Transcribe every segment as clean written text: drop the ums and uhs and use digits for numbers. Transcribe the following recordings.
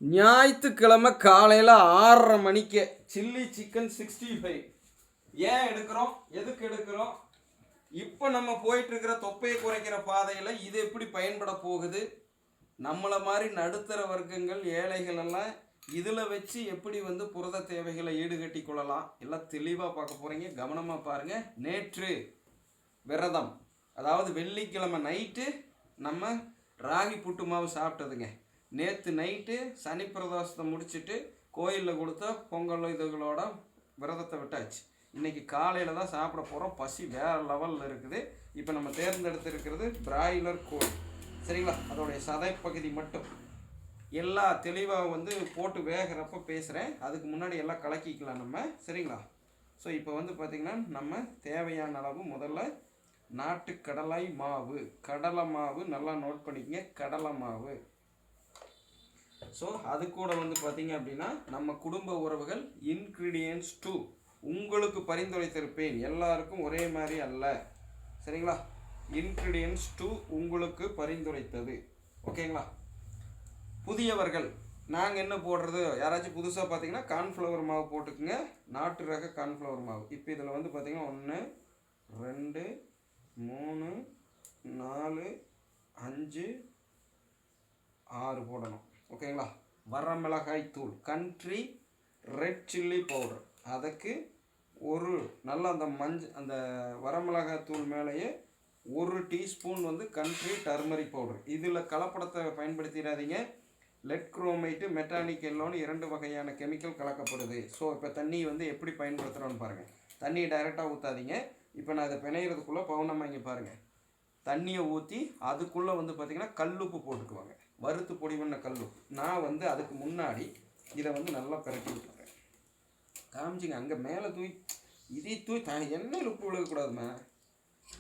ஞாயிற்றுக்கிழமை காலையில் 6:30 மணிக்கு சில்லி சிக்கன் 65 ஏன் எடுக்கிறோம், எதுக்கு எடுக்கிறோம், இப்போ நம்ம போயிட்டுருக்கிற தொப்பையை குறைக்கிற பாதையில் இது எப்படி பயன்பட போகுது, நம்மளை மாதிரி நடுத்தர வர்க்கங்கள் ஏழைகள் எல்லாம் இதில் வச்சு எப்படி வந்து புரத தேவைகளை ஈடுகட்டி கொள்ளலாம் எல்லாம் தெளிவாக பார்க்க போகிறீங்க. கவனமாக பாருங்கள். நேற்று விரதம், அதாவது வெள்ளிக்கிழமை நைட்டு நம்ம ராகி புட்டு மாவு சாப்பிட்டதுங்க. நேற்று நைட்டு சனி பிரதோஷத்தை முடிச்சுட்டு கோயிலில் கொடுத்த பொங்கல் இதுகளோட விரதத்தை விட்டாச்சு. இன்றைக்கி காலையில் தான் சாப்பிட போகிறோம். பசி வேறு லெவலில் இருக்குது. இப்போ நம்ம தேர்ந்தெடுத்துருக்கிறது பிராய்லர் கோழி, சரிங்களா? அதோடைய சதைப்பகுதி மட்டும் எல்லாம் தெளிவாக வந்து போட்டு வேகிறப்ப பேசுகிறேன். அதுக்கு முன்னாடி எல்லாம் கலக்கிக்கலாம் நம்ம, சரிங்களா? ஸோ இப்போ வந்து பார்த்திங்கன்னா நம்ம தேவையான அளவு முதல்ல நாட்டு கடலை மாவு, கடலை மாவு நல்லா நோட் பண்ணிக்கங்க, கடலை மாவு. ஸோ அது கூட வந்து பார்த்திங்க அப்படின்னா நம்ம குடும்ப உறவுகள் இன்க்ரீடியன்ட்ஸ் 2 உங்களுக்கு பரிந்துரைத்திருப்பேன், எல்லாருக்கும் ஒரே மாதிரி அல்ல, சரிங்களா? இன்க்ரீடியன்ட்ஸ் 2 உங்களுக்கு பரிந்துரைத்தது, ஓகேங்களா? புதியவர்கள் நாங்கள் என்ன போடுறது, யாராச்சும் புதுசாக பார்த்தீங்கன்னா கார்ன்ஃப்ளவர் மாவு போட்டுக்குங்க, நாட்டு ரக கார்ன்ஃப்ளவர் மாவு. இப்போ இதில் வந்து பார்த்திங்கன்னா 1 2 3 4 5 6 போடணும், ஓகேங்களா? வரமிளகாய் தூள், கண்ட்ரி ரெட் சில்லி பவுடர், அதுக்கு ஒரு நல்ல அந்த வரமிளகாய் தூள் மேலேயே 1 டீஸ்பூன் வந்து கண்ட்ரி டர்மரிக் பவுடர். இதில் கலப்படத்தை பயன்படுத்திடாதீங்க. லெட் குரோமைட்டு, மெட்டானிக் எல்லோன்னு 2 வகையான கெமிக்கல் கலக்கப்படுது. ஸோ இப்போ தண்ணி வந்து எப்படி பயன்படுத்துகிறோன்னு பாருங்கள். தண்ணியை டைரெக்டாக ஊற்றாதீங்க. இப்போ நான் இதை பிணையிறதுக்குள்ளே பவுனமாக இங்கே பாருங்கள், தண்ணியை ஊற்றி அதுக்குள்ளே வந்து பார்த்திங்கன்னா கல்லுப்பு போட்டுக்குவாங்க, வறுத்து பொடி பண்ண கல்லுப்பு. நான் வந்து அதுக்கு முன்னாடி இதை வந்து நல்லா பிரட்டி விட்டுருக்கேன். காமிச்சிங்க அங்கே மேலே இதே எண்ணெயில் உப்பு விழுகக்கூடாதுமா,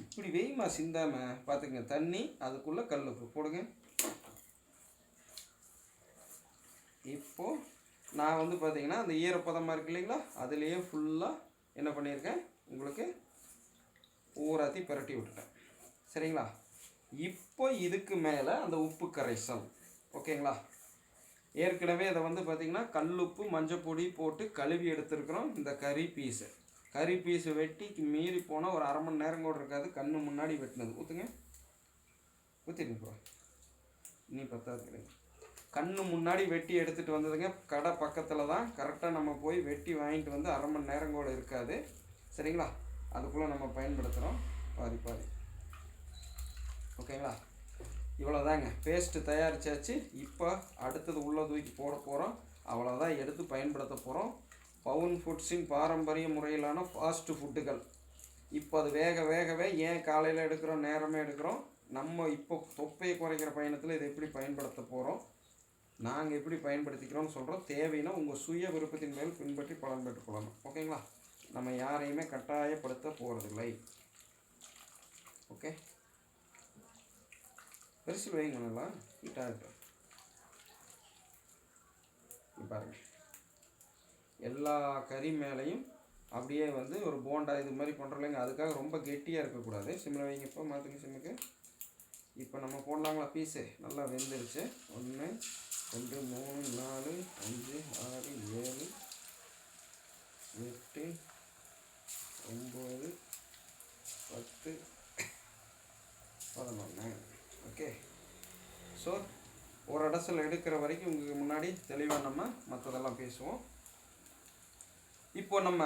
இப்படி வெய்மா சிந்தாமல் பார்த்துக்குங்க. தண்ணி அதுக்குள்ளே கல்லுப்பு போடுங்க. இப்போது நான் வந்து பார்த்திங்கன்னா அந்த ஈரப்பதமாக இருக்கு இல்லைங்களா, அதுலேயே ஃபுல்லாக என்ன பண்ணியிருக்கேன், உங்களுக்கு ஊறாத்தி பிரட்டி விட்டுட்டேன், சரிங்களா? இப்போ இதுக்கு மேலே அந்த உப்பு கரைசல், ஓகேங்களா? ஏற்கனவே அதை வந்து பார்த்திங்கன்னா கல்லுப்பு மஞ்சப்பொடி போட்டு கழுவி எடுத்துருக்குறோம். இந்த கறி பீஸு வெட்டி மீறி போனால் ஒரு 1/2 மணி நேரம் கூட இருக்காது. கண்ணு முன்னாடி வெட்டினது ஊற்றுங்க, ஊற்றிடுங்க ப்ரோ, நீ 10வது கிடையாது. கண்ணு முன்னாடி வெட்டி எடுத்துகிட்டு வந்ததுங்க. கடை பக்கத்தில் தான், கரெக்டாக நம்ம போய் வெட்டி வாங்கிட்டு வந்து 1/2 மணி நேரம் கூட இருக்காது, சரிங்களா? அதுக்குள்ளே நம்ம பயன்படுத்துகிறோம் பாதி, ஓகேங்களா? இவ்வளோதாங்க, பேஸ்ட்டு தயாரித்தாச்சு. இப்போ அடுத்தது உள்ளே தூக்கி போட போகிறோம், அவ்வளோதான். எடுத்து பயன்படுத்த போகிறோம். பவுன் ஃபுட்ஸின் பாரம்பரிய முறையிலான ஃபாஸ்ட்டு ஃபுட்டுகள். இப்போ அது வேகவே ஏன் காலையில் எடுக்கிறோம், நேரமே எடுக்கிறோம். நம்ம இப்போ தொப்பையை குறைக்கிற பயணத்தில் இதை எப்படி பயன்படுத்த போகிறோம், நாங்கள் எப்படி பயன்படுத்திக்கிறோம்னு சொல்கிறோம். தேவைன்னா உங்கள் சுய விருப்பத்தின் மேல் பின்பற்றி பலன் பெற்றுக்கொள்ளணும், ஓகேங்களா? நம்ம யாரையுமே கட்டாயப்படுத்த போகிறதில்லை, ஓகே? பெருசில் வைங்க, நல்லா ஹீட்டாக இருக்கு. பாருங்கள், எல்லா கறி மேலேயும் அப்படியே வந்து ஒரு போண்டா இது மாதிரி பண்ணுறலைங்க. அதுக்காக ரொம்ப கெட்டியாக இருக்கக்கூடாது. சிம்மில் வைங்க. இப்போ மாற்றுங்க சிம்முக்கு. இப்போ நம்ம போடலாங்களா பீஸு, நல்லா வெந்துருச்சு. 1 2 3 4 5 6 7 8 9 10 11, ஓகே? ஸோ ஒரு இடத்துல எடுக்கிற வரைக்கும் உங்களுக்கு முன்னாடி தெளிவாக நம்ம மற்றதெல்லாம் பேசுவோம். இப்போ நம்ம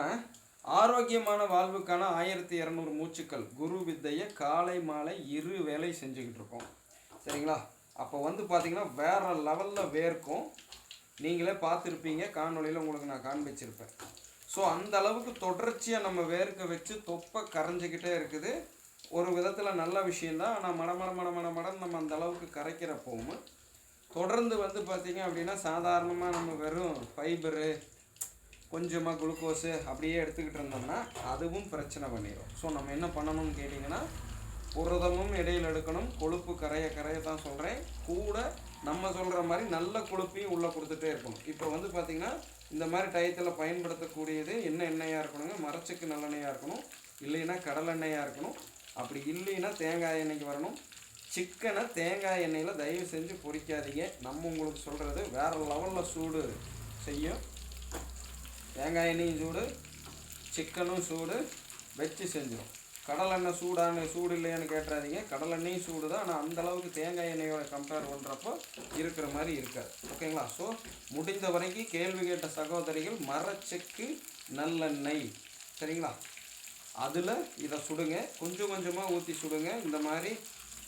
ஆரோக்கியமான வாழ்வுக்கான 1200 மூச்சுக்கள் குரு வித்தையை காலை மாலை 2 வேளை செஞ்சுக்கிட்டு இருக்கோம், சரிங்களா? அப்போ வந்து பார்த்திங்கன்னா வேறு லெவலில் வேர்க்கும். நீங்களே பார்த்துருப்பீங்க, காணொலியில் உங்களுக்கு நான் காண்பிச்சிருப்பேன். ஸோ அந்த அளவுக்கு தொடர்ச்சியாக நம்ம வேர்க்க வச்சு தொப்பை கரைஞ்சிக்கிட்டே இருக்குது. ஒரு விதத்தில் நல்ல விஷயந்தான். ஆனால் மடமடன்னு நம்ம அந்த அளவுக்கு கரைக்கிறப்பவும் தொடர்ந்து வந்து பார்த்திங்க அப்படின்னா சாதாரணமாக நம்ம வெறும் ஃபைபரு கொஞ்சமாக குளுக்கோஸு அப்படியே எடுத்துக்கிட்டு இருந்தோம்னா அதுவும் பிரச்சனை பண்ணிடும். ஸோ நம்ம என்ன பண்ணணும்னு கேட்டிங்கன்னா, புரதமும் இடையில் எடுக்கணும். கொழுப்பு கரைய தான் சொல்கிறேன். கூட நம்ம சொல்கிற மாதிரி நல்ல கொழுப்பையும் உள்ளே கொடுத்துட்டே இருக்கணும். இப்போ வந்து பார்த்திங்கன்னா இந்த மாதிரி டயத்தில் பயன்படுத்தக்கூடியது என்ன எண்ணெயாக இருக்கணுங்க, மரச்செக்கு நல்லெண்ணெயாக இருக்கணும், இல்லைன்னா கடலெண்ணெயாக இருக்கணும். அப்படி இல்லைன்னா தேங்காய் எண்ணெய்க்கு வரணும். சிக்கனை தேங்காய் எண்ணெயில் தயவு செஞ்சு பொரிக்காதீங்க. நம்ம உங்களுக்கு சொல்கிறது வேறு லெவலில் சூடு செய்யும். தேங்காய் எண்ணெயும் சூடு, சிக்கனும் சூடு, வச்சு செஞ்சிடும். கடலெண்ணெய் சூடு இல்லையான்னு கேட்டுறாதீங்க. கடலெண்ணெயும் சூடு தான், ஆனால் அந்தளவுக்கு தேங்காய் எண்ணெயோட கம்பேர் பண்ணுறப்போ இருக்கிற மாதிரி இருக்காது. ஓகேங்களா? ஸோ முடிந்த வரைக்கும் கேள்வி கேட்ட சகோதரிகள் மரச்செக்கு நல்லெண்ணெய், சரிங்களா, அதில் இதை சுடுங்க. கொஞ்சம் கொஞ்சமாக ஊற்றி சுடுங்க. இந்த மாதிரி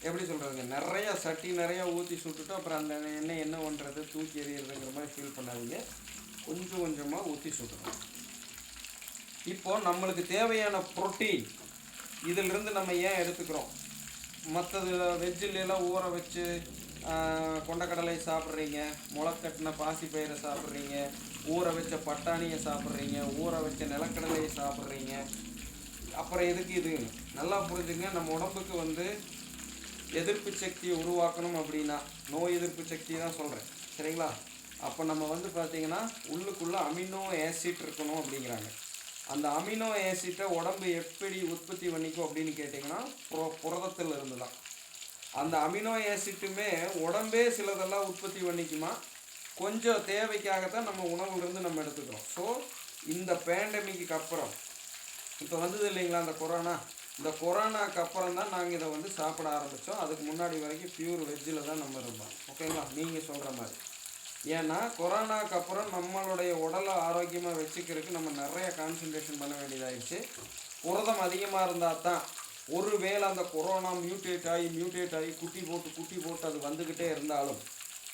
எப்படி சொல்கிறதுங்க, நிறையா சட்டி நிறையா ஊற்றி சுட்டுட்டு அப்புறம் அந்த எண்ணெய் என்ன பண்ணுறது, தூக்கி எறிகிறதுங்கிற மாதிரி ஃபீல் பண்ணாதீங்க. கொஞ்சம் கொஞ்சமாக ஊற்றி சுடுங்க. இப்போது நம்மளுக்கு தேவையான ப்ரோட்டீன் இதிலிருந்து நம்ம ஏன் எடுத்துக்கிறோம்? மற்றது வெஜ்ஜிலெலாம் ஊற வச்சு கொண்டக்கடலை சாப்பிட்றீங்க, முளைக்கட்டின பாசிப்பயிரை சாப்பிட்றீங்க, ஊற வச்ச பட்டாணியை சாப்பிட்றீங்க, ஊற வச்ச நிலக்கடலையை சாப்பிட்றீங்க. அப்புறம் எதுக்கு இது? நல்லா புரிஞ்சுங்க. நம்ம உடம்புக்கு வந்து எதிர்ப்பு சக்தியை உருவாக்கணும் அப்படின்னா, நோய் எதிர்ப்பு சக்தி தான் சொல்கிறேன், சரிங்களா? அப்போ நம்ம வந்து பார்த்திங்கன்னா உள்ளுக்குள்ளே அமினோ ஆசிட் இருக்கணும் அப்படிங்கிறாங்க. அந்த அமினோ ஆசிட்டை உடம்பு எப்படி உற்பத்தி பண்ணிக்கும் அப்படின்னு கேட்டிங்கன்னா புரதத்தில் இருந்து தான். அந்த அமினோ ஆசிட்டுமே உடம்பே சிலதெல்லாம் உற்பத்தி பண்ணிக்குமா, கொஞ்சம் தேவைக்காகத்தான் நம்ம உணவுலேருந்து நம்ம எடுத்துக்கிறோம். ஸோ இந்த பேண்டமிக்கு அப்புறம் இப்போ வந்தது இல்லைங்களா அந்த கொரோனா, இந்த கொரோனாக்கு அப்புறம் தான் நாங்கள் இதை வந்து சாப்பிட ஆரம்பித்தோம். அதுக்கு முன்னாடி வரைக்கும் பியூர் வெஜ்ஜில் தான் நம்ம இருந்தோம். ஓகேங்களா? நீங்கள் சொல்கிற மாதிரி. ஏன்னா கொரோனாக்கு அப்புறம் நம்மளுடைய உடலை ஆரோக்கியமாக வச்சுக்கிறதுக்கு நம்ம நிறைய கான்சன்ட்ரேஷன் பண்ண வேண்டியதாகிடுச்சு. புரதம் அதிகமாக இருந்தால் தான், ஒரு வேளை அந்த கொரோனா மியூட்டேட் ஆகி குட்டி போட்டு அது வந்துக்கிட்டே இருந்தாலும்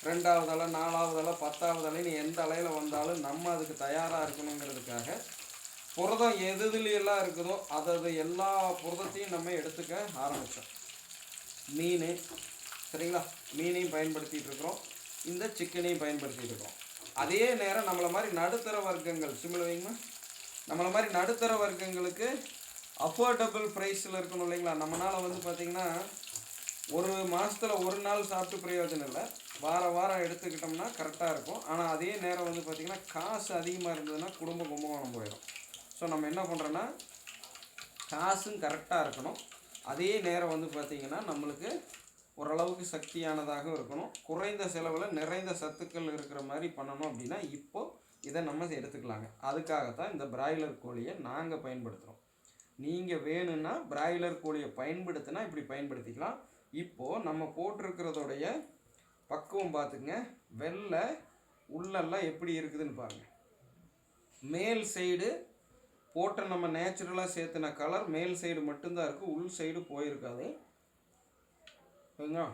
2வது அலை 4வது அலை 10வது அலைன்னு எந்த அலையில் வந்தாலும் நம்ம அதுக்கு தயாராக இருக்கணுங்கிறதுக்காக புரதம் எதுலையெல்லாம் இருக்குதோ அது எல்லா புரதத்தையும் நம்ம எடுத்துக்க ஆரம்பித்தோம். மீன், சரிங்களா, மீனையும் பயன்படுத்திகிட்டு இருக்கிறோம், இந்த சிக்கனையும் பயன்படுத்திகிட்டு இருக்கோம். அதே நேரம் நம்மளை மாதிரி நடுத்தர வர்க்கங்கள், சிம்பிள் வைங்கம்மா, நம்மளை மாதிரி நடுத்தர வர்க்கங்களுக்கு அஃபோர்டபுள் ப்ரைஸில் இருக்கணும் இல்லைங்களா? நம்மளால் வந்து பார்த்திங்கன்னா ஒரு மாதத்தில் ஒரு நாள் சாப்பிட்டு பிரயோஜனம் இல்லை, வாரம் எடுத்துக்கிட்டோம்னா கரெக்டாக இருக்கும். ஆனால் அதே நேரம் வந்து பார்த்திங்கன்னா காசு அதிகமாக இருந்ததுன்னா குடும்ப கும்பகோணம் போயிடும். ஸோ நம்ம என்ன பண்ணுறோன்னா காசும் கரெக்டாக இருக்கணும், அதே நேரம் வந்து பார்த்திங்கன்னா நம்மளுக்கு ஓரளவுக்கு சக்தியானதாக இருக்கணும், குறைந்த செலவில் நிறைந்த சத்துக்கள் இருக்கிற மாதிரி பண்ணணும். அப்படின்னா இப்போது இதை நம்ம எடுத்துக்கலாங்க. அதுக்காகத்தான் இந்த பிராய்லர் கோழியை நாங்கள் பயன்படுத்துகிறோம். நீங்கள் வேணும்னா பிராய்லர் கோழியை பயன்படுத்தினா இப்படி பயன்படுத்திக்கலாம். இப்போது நம்ம போட்டிருக்கிறதோடைய பக்குவம் பார்த்துங்க. வெள்ளை உள்ளெல்லாம் எப்படி இருக்குதுன்னு பாருங்கள். மேல் சைடு போட்ட நம்ம நேச்சுரலாக சேர்த்துன கலர் மேல் சைடு மட்டும்தான் இருக்குது, உள் சைடு போயிருக்காது. சரிங்களா?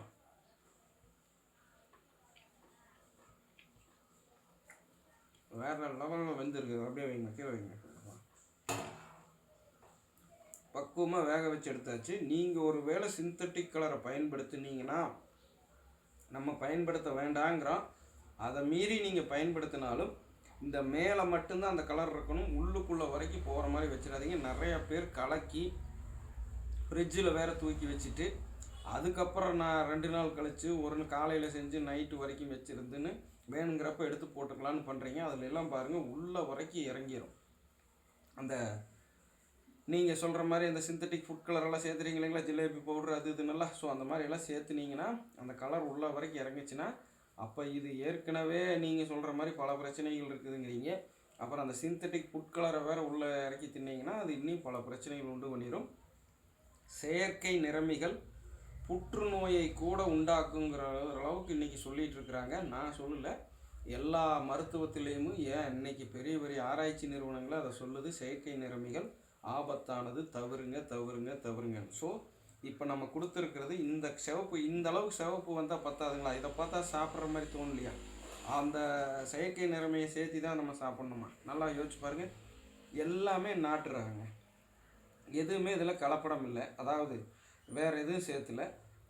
வேறு லெவலில் வெந்திருக்குது. அப்படியே வைங்க, கீழே வைங்க. பக்குவமாக வேக வச்சு எடுத்தாச்சு. நீங்கள் ஒரு வேளை சிந்தட்டிக் கலரை பயன்படுத்தினீங்கன்னா, நம்ம பயன்படுத்த வேண்டாங்கிறோம், அதை மீறி நீங்கள் பயன்படுத்தினாலும் இந்த மேலே மட்டும்தான் அந்த கலர் இருக்கணும், உள்ளுக்குள்ளே வரைக்கும் போகிற மாதிரி வச்சிடாதீங்க. நிறையா பேர் கலக்கி ஃப்ரிட்ஜில் வேறு தூக்கி வச்சுட்டு அதுக்கப்புறம் நான் 2 நாள் கழித்து ஒரு காலையில் செஞ்சு நைட்டு வரைக்கும் வச்சுருந்துன்னு வேணுங்கிறப்ப எடுத்து போட்டுக்கலான்னு பண்ணுறீங்க. அதில் எல்லாம் பாருங்கள் உள்ளே வரைக்கும் இறங்கிடும். அந்த நீங்கள் சொல்கிற மாதிரி அந்த சிந்தட்டிக் ஃபுட் கலரெல்லாம் சேர்த்துறீங்க இல்லைங்களா, ஜிலேபி பவுட்ரு அது இதுன்னெல்லாம். ஸோ அந்த மாதிரியெல்லாம் சேர்த்துனீங்கன்னா அந்த கலர் உள்ளே வரைக்கும் இறங்கிச்சுன்னா அப்போ இது ஏற்கனவே நீங்கள் சொல்கிற மாதிரி பல பிரச்சனைகள் இருக்குதுங்கிறீங்க. அப்புறம் அந்த சிந்தட்டிக் ஃபுட் கலரை வேறு உள்ளே இறக்கி தின்னீங்கன்னா அது இன்னும் பல பிரச்சனைகள் உண்டு பண்ணிடும். செயற்கை நிறமிகள் புற்றுநோயை கூட உண்டாக்குங்கிற அளவுக்கு இன்றைக்கி சொல்லிகிட்டு இருக்கிறாங்க. நான் சொல்லலை, எல்லா மருத்துவத்திலேயும் ஏன் இன்றைக்கி பெரிய பெரிய ஆராய்ச்சி நிறுவனங்களும் அதை சொல்லுது. செயற்கை நிறமிகள் ஆபத்தானது, தவறுங்க. ஸோ இப்போ நம்ம கொடுத்துருக்கிறது இந்த சிவப்பு, இந்த அளவுக்கு சிவப்பு வந்தால் பத்தாதுங்களா? இதை பார்த்தா சாப்பிட்ற மாதிரி தோணலையா? அந்த செயற்கை நிறமையை சேர்த்து தான் நம்ம சாப்பிட்ணுமா? நல்லா யோசிச்சு பாருங்கள். எல்லாமே நாட்டுறாங்க, எதுவுமே இதில் கலப்படம் இல்லை, அதாவது வேறு எதுவும் சேர்த்துல.